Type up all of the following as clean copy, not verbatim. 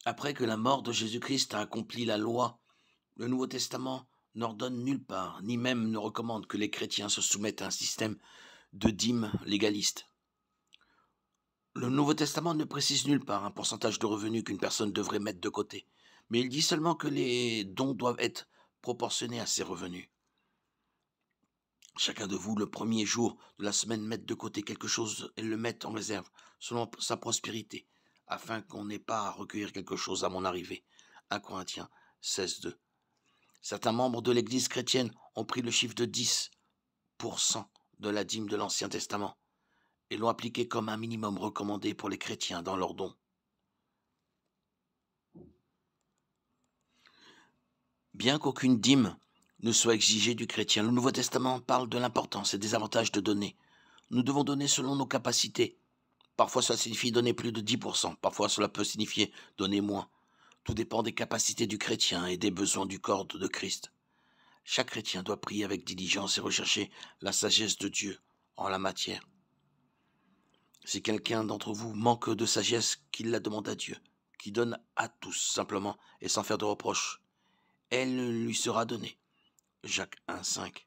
Après que la mort de Jésus-Christ a accompli la loi, le Nouveau Testament n'ordonne nulle part, ni même ne recommande que les chrétiens se soumettent à un système de dîmes légaliste. Le Nouveau Testament ne précise nulle part un pourcentage de revenus qu'une personne devrait mettre de côté, mais il dit seulement que les dons doivent être proportionnés à ses revenus. Chacun de vous, le premier jour de la semaine, mette de côté quelque chose et le mette en réserve, selon sa prospérité, afin qu'on n'ait pas à recueillir quelque chose à mon arrivée. 1 Corinthiens 16:2. Certains membres de l'Église chrétienne ont pris le chiffre de 10% de la dîme de l'Ancien Testament et l'ont appliqué comme un minimum recommandé pour les chrétiens dans leurs dons. Bien qu'aucune dîme ne soit exigée du chrétien, le Nouveau Testament parle de l'importance et des avantages de donner. Nous devons donner selon nos capacités. Parfois cela signifie donner plus de 10%, parfois cela peut signifier donner moins. Tout dépend des capacités du chrétien et des besoins du corps de Christ. Chaque chrétien doit prier avec diligence et rechercher la sagesse de Dieu en la matière. Si quelqu'un d'entre vous manque de sagesse, qu'il la demande à Dieu, qui donne à tous simplement et sans faire de reproches. Elle lui sera donnée. Jacques 1,5.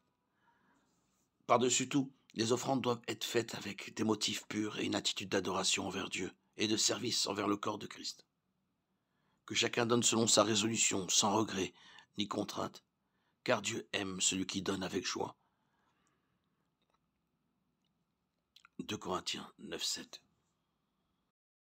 Par-dessus tout, les offrandes doivent être faites avec des motifs purs et une attitude d'adoration envers Dieu et de service envers le corps de Christ. Que chacun donne selon sa résolution, sans regret ni contrainte, car Dieu aime celui qui donne avec joie. 2 Corinthiens 9,7.